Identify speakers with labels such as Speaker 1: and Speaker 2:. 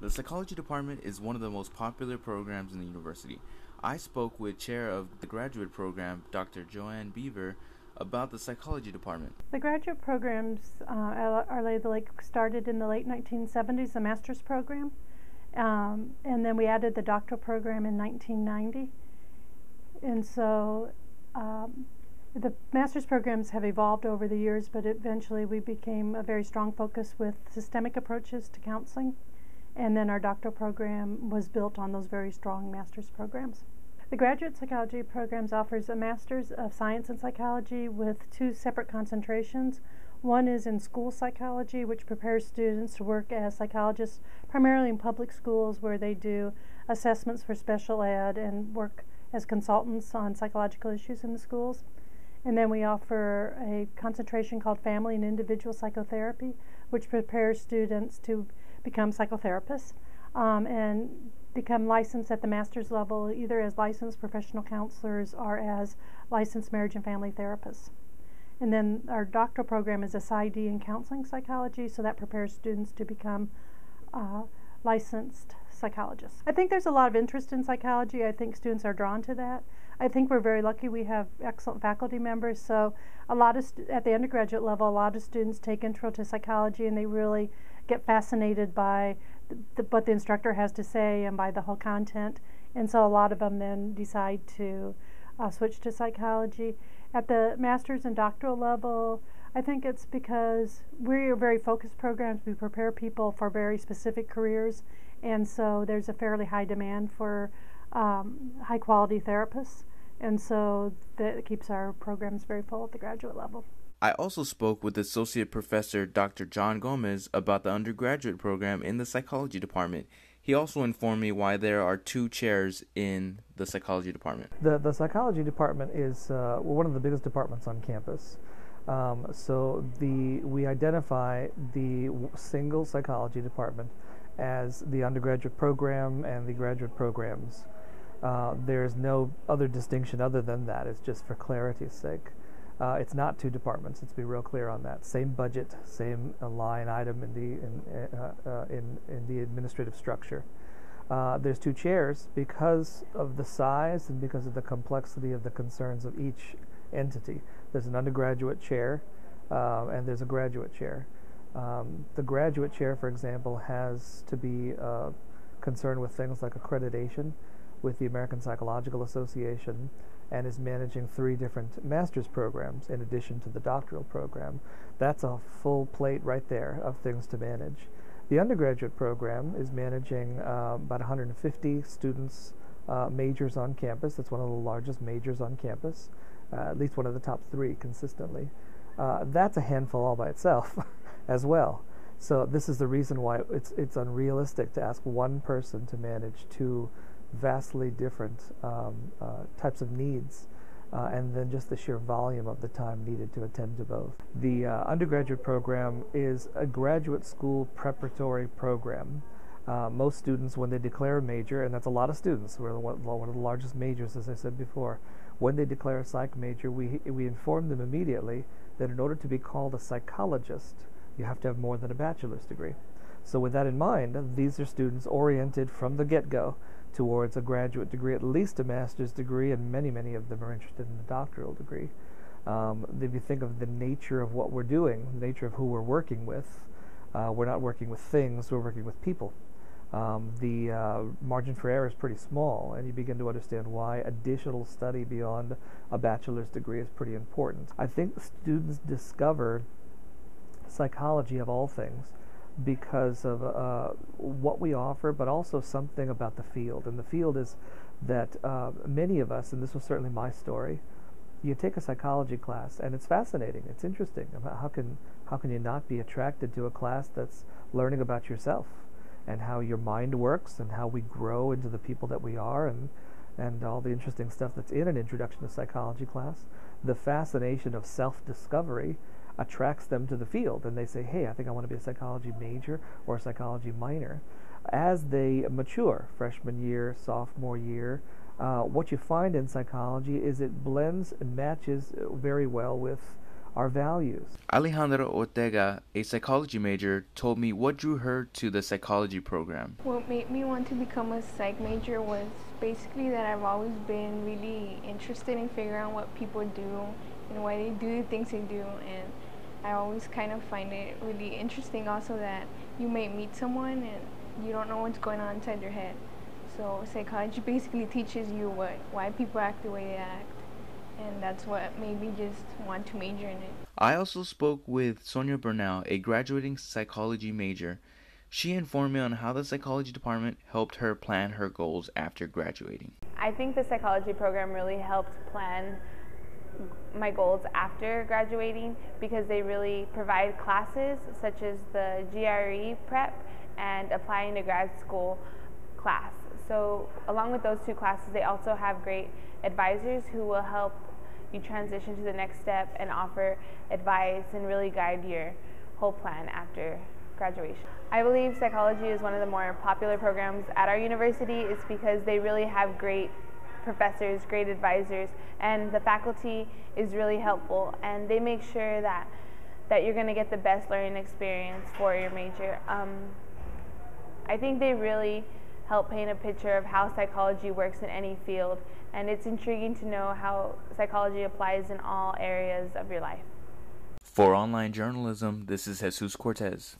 Speaker 1: The psychology department is one of the most popular programs in the university. I spoke with chair of the graduate program, Dr. Joanne Beaver, about the psychology department.
Speaker 2: The graduate programs started in the late 1970s, the master's program, and then we added the doctoral program in 1990. And so the master's programs have evolved over the years, but eventually we became a very strong focus with systemic approaches to counseling. And then our doctoral program was built on those very strong master's programs. The graduate psychology programs offers a master's of science in psychology with two separate concentrations. One is in school psychology, which prepares students to work as psychologists primarily in public schools, where they do assessments for special ed and work as consultants on psychological issues in the schools. And then we offer a concentration called family and individual psychotherapy, which prepares students to become psychotherapists and become licensed at the master's level, either as licensed professional counselors or as licensed marriage and family therapists. And then our doctoral program is a PsyD in counseling psychology, so that prepares students to become licensed psychologists. I think there's a lot of interest in psychology. I think students are drawn to that. I think we're very lucky we have excellent faculty members, so at the undergraduate level, a lot of students take intro to psychology and they really get fascinated by what the instructor has to say and by the whole content, and so a lot of them then decide to switch to psychology. At the master's and doctoral level, I think it's because we're very focused programs. We prepare people for very specific careers, and so there's a fairly high demand for high quality therapists, and so that keeps our programs very full at the graduate level.
Speaker 1: I also spoke with Associate Professor Dr. John Gomez about the undergraduate program in the psychology department. He also informed me why there are two chairs in the psychology department.
Speaker 3: The psychology department is one of the biggest departments on campus. So we identify the single psychology department as the undergraduate program and the graduate programs. There's no other distinction other than that. It's just for clarity's sake. It's not two departments. Let's be real clear on that. Same budget, same line item in the administrative structure. There's two chairs because of the size and because of the complexity of the concerns of each entity. There's an undergraduate chair and there's a graduate chair. The graduate chair, for example, has to be concerned with things like accreditation with the American Psychological Association, and is managing 3 different master's programs in addition to the doctoral program. That's a full plate right there of things to manage. The undergraduate program is managing about 150 students, majors on campus. That's one of the largest majors on campus, at least one of the top 3 consistently. That's a handful all by itself as well. So this is the reason why it's unrealistic to ask one person to manage 2 vastly different types of needs, and then just the sheer volume of the time needed to attend to both. The undergraduate program is a graduate school preparatory program. Most students, when they declare a major, and that's a lot of students, we're one of the largest majors, as I said before, when they declare a psych major, we inform them immediately that in order to be called a psychologist, you have to have more than a bachelor's degree. So with that in mind, these are students oriented from the get-go towards a graduate degree, at least a master's degree, and many of them are interested in a doctoral degree. If you think of the nature of what we're doing, the nature of who we're working with, we're not working with things, we're working with people. The margin for error is pretty small, and you begin to understand why additional study beyond a bachelor's degree is pretty important. I think students discover psychology, of all things, because of what we offer, but also something about the field. And the field is that many of us, and this was certainly my story, you take a psychology class and it's fascinating, it's interesting. How can you not be attracted to a class that's learning about yourself and how your mind works and how we grow into the people that we are, and all the interesting stuff that's in an introduction to psychology class. The fascination of self-discovery attracts them to the field, and they say, hey, I think I want to be a psychology major or a psychology minor. As they mature, freshman year, sophomore year, what you find in psychology is it blends and matches very well with our values.
Speaker 1: Alejandra Ortega, a psychology major, told me what drew her to the psychology program.
Speaker 4: What made me want to become a psych major was basically that I've always been really interested in figuring out what people do and why they do the things they do, and I always kind of find it really interesting also that you may meet someone and you don't know what's going on inside their head. So psychology basically teaches you why people act the way they act, and that's what made me just want to major in it.
Speaker 1: I also spoke with Sonia Bernal, a graduating psychology major. She informed me on how the psychology department helped her plan her goals after graduating.
Speaker 5: I think the psychology program really helped plan my goals after graduating because they really provide classes such as the GRE prep and applying to grad school class. So along with those two classes, they also have great advisors who will help you transition to the next step and offer advice and really guide your whole plan after graduation. I believe psychology is one of the more popular programs at our university. It's because they really have great professors, great advisors, and the faculty is really helpful, and they make sure that you're going to get the best learning experience for your major. I think they really help paint a picture of how psychology works in any field, and it's intriguing to know how psychology applies in all areas of your life.
Speaker 1: For Online Journalism, this is Jesus Cortez.